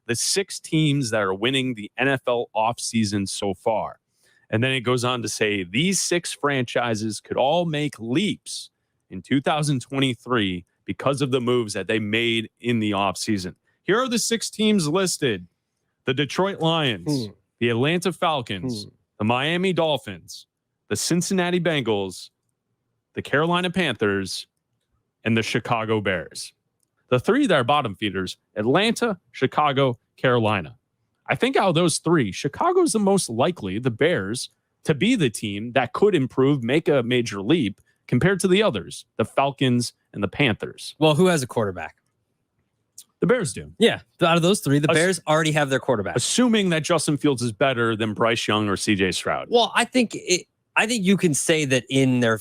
the 6 teams that are winning the NFL offseason so far. And then it goes on to say these 6 franchises could all make leaps in 2023 because of the moves that they made in the offseason. Here are the 6 teams listed: the Detroit Lions, the Atlanta Falcons, the Miami Dolphins, the Cincinnati Bengals, the Carolina Panthers, and the Chicago Bears. The 3 that are bottom feeders: Atlanta, Chicago, Carolina. I think out of those 3, Chicago's the most likely, the Bears, to be the team that could improve, make a major leap compared to the others, the Falcons and the Panthers. Well, who has a quarterback? The Bears do. Yeah. Out of those 3, the Bears already have their quarterback. Assuming that Justin Fields is better than Bryce Young or CJ Stroud. Well, I think you can say that in their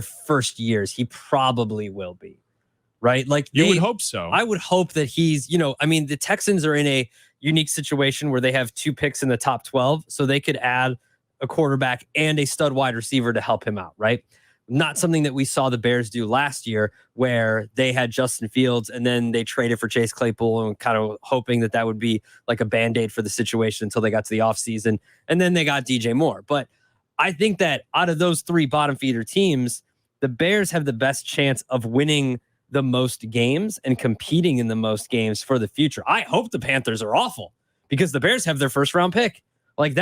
first years, he probably will be. Right? Like you would hope so. I would hope that he's, the Texans are in a unique situation where they have 2 picks in the top 12, so they could add a quarterback and a stud wide receiver to help him out, right? Not something that we saw the Bears do last year, where they had Justin Fields and then they traded for Chase Claypool and kind of hoping that would be like a Band-Aid for the situation until they got to the offseason. And then they got DJ Moore. But I think that out of those 3 bottom feeder teams, the Bears have the best chance of winning the most games and competing in the most games for the future. I hope the Panthers are awful because the Bears have their first round pick. Like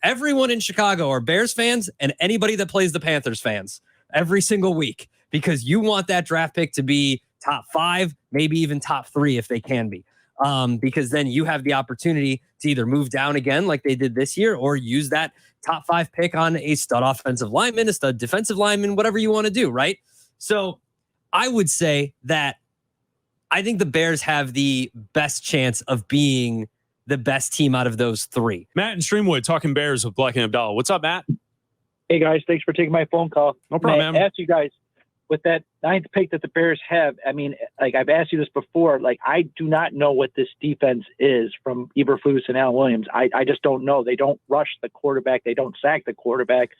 everyone in Chicago are Bears fans, and anybody that plays the Panthers fans every single week, because you want that draft pick to be top 5, maybe even top 3 if they can be. Because then you have the opportunity to either move down again like they did this year, or use that top 5 pick on a stud offensive lineman, a stud defensive lineman, whatever you want to do, right? So I would say that I think the Bears have the best chance of being the best team out of those 3. Matt and Streamwood talking Bears with Bleck and Abdalla. What's up, Matt? Hey, guys. Thanks for taking my phone call. No problem, man. I asked you guys, with that 9th pick that the Bears have, I mean, like I've asked you this before, like I do not know what this defense is from Eberflus and Alan Williams. I just don't know. They don't rush the quarterback. They don't sack the quarterback.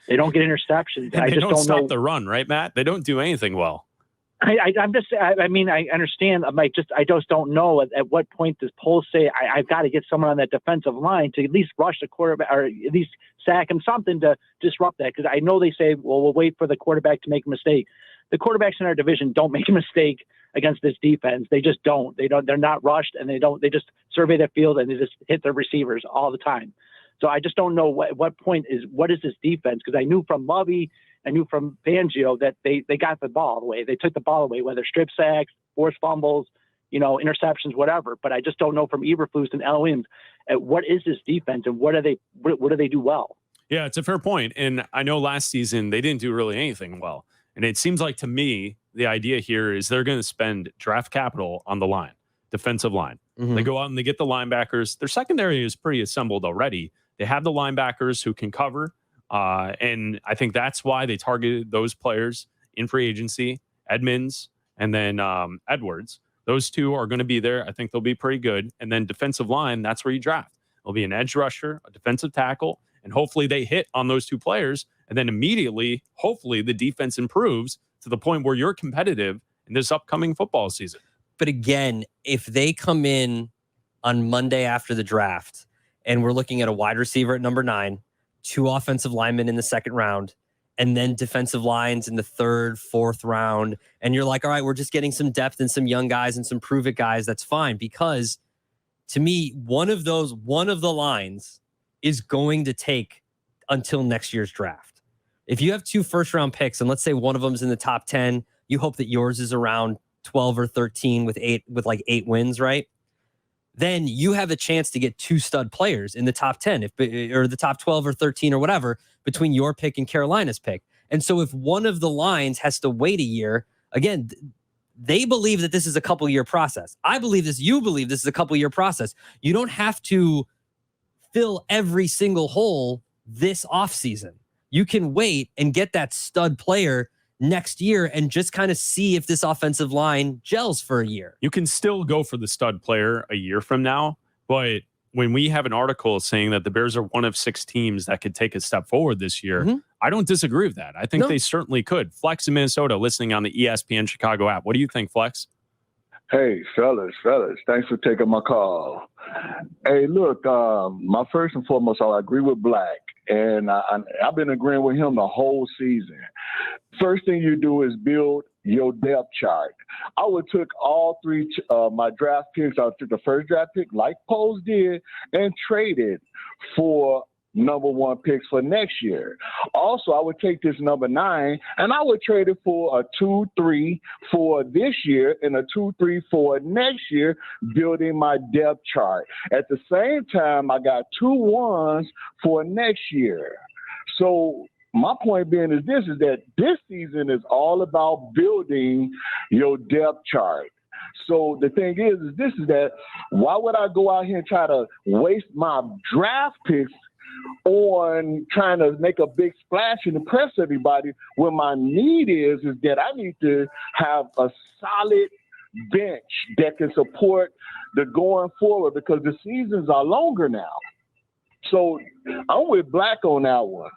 They don't get interceptions. And they don't stop the run, right, Matt? They don't do anything well. I understand. I just don't know at what point does Poles say I've got to get someone on that defensive line to at least rush the quarterback or at least sack him, something to disrupt that. Because I know they say, well, we'll wait for the quarterback to make a mistake. The quarterbacks in our division don't make a mistake against this defense. They just don't. They're not rushed, and they just survey the field and they just hit their receivers all the time. So I just don't know what is this defense? Because I knew from Lovey, I knew from Fangio that they got the ball away. They took the ball away, whether strip sacks, forced fumbles, interceptions, whatever. But I just don't know from Eberflus and Alan Williams, what is this defense and what do they do well? Yeah, it's a fair point. And I know last season they didn't do really anything well. And it seems like to me, the idea here is they're going to spend draft capital on the line, defensive line. Mm-hmm. They go out and they get the linebackers. Their secondary is pretty assembled already. They have the linebackers who can cover. And I think that's why they targeted those players in free agency, Edmonds and then Edwards. Those 2 are going to be there. I think they'll be pretty good. And then defensive line, that's where you draft. It'll be an edge rusher, a defensive tackle, and hopefully they hit on those 2 players. And then immediately, hopefully the defense improves to the point where you're competitive in this upcoming football season. But again, if they come in on Monday after the draft and we're looking at a wide receiver at number 9, 2 offensive linemen in the 2nd round, and then defensive lines in the 3rd, 4th round, and you're like, all right, we're just getting some depth and some young guys and some prove-it guys, that's fine. Because to me, one of the lines is going to take until next year's draft. If you have 2 first-round picks, and let's say one of them's in the top 10, you hope that yours is around 12 or 13 with 8 wins, right? Then you have a chance to get 2 stud players in the top 10 or the top 12 or 13 or whatever between your pick and Carolina's pick. And so if one of the lines has to wait a year, again, they believe that this is a couple-year process. I believe this. You believe this is a couple-year process. You don't have to fill every single hole this offseason. You can wait and get that stud player next year and just kind of see if this offensive line gels for a year. You can still go for the stud player a year from now, but when we have an article saying that the Bears are one of 6 teams that could take a step forward this year, I don't disagree with that. I think they certainly could. Flex in Minnesota, listening on the ESPN Chicago app. What do you think, Flex? Hey, fellas, thanks for taking my call. Hey, look, my first and foremost, I agree with Black, and I've been agreeing with him the whole season. First thing you do is build your depth chart. I would took all three my draft picks. I took the first draft pick, like Poised did, and traded for number one picks for next year. Also, I would take this number 9 and I would trade it for a 2-3 for this year and a 2-3 for next year, building my depth chart. At the same time, I got 2 1s for next year. So my point being is that this season is all about building your depth chart. So the thing is that why would I go out here and try to waste my draft picks on trying to make a big splash and impress everybody when my need is that I need to have a solid bench that can support the going forward because the seasons are longer now. So I'm with Black on that one.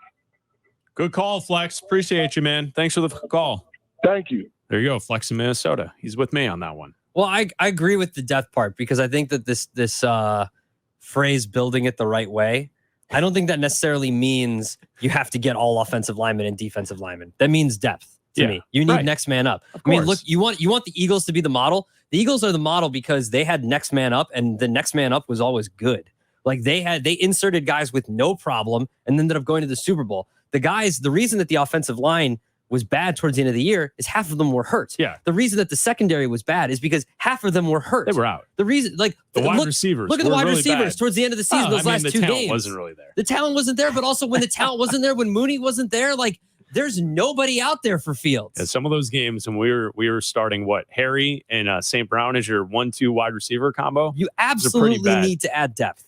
Good call, Flex. Appreciate you, man. Thanks for the call. Thank you. There you go, Flex in Minnesota. He's with me on that one. Well, I agree with the depth part because I think that this phrase "building it the right way," I don't think that necessarily means you have to get all offensive linemen and defensive linemen. That means depth to me. You need next man up. I mean, look, you want the Eagles to be the model. The Eagles are the model because they had next man up, and the next man up was always good. Like they inserted guys with no problem and ended up going to the Super Bowl. The reason that the offensive line was bad towards the end of the year is half of them were hurt. Yeah. The reason that the secondary was bad is because half of them were hurt. They were out. The reason, like the wide receivers. Look at the wide really receivers bad. towards the end of the season. Those last 2 games, the talent wasn't really there. The talent wasn't there, but also when the talent wasn't there, when Mooney wasn't there, like there's nobody out there for Fields. And some of those games, and we were starting Harry and St. Brown as your 1-2 wide receiver combo. You absolutely need to add depth.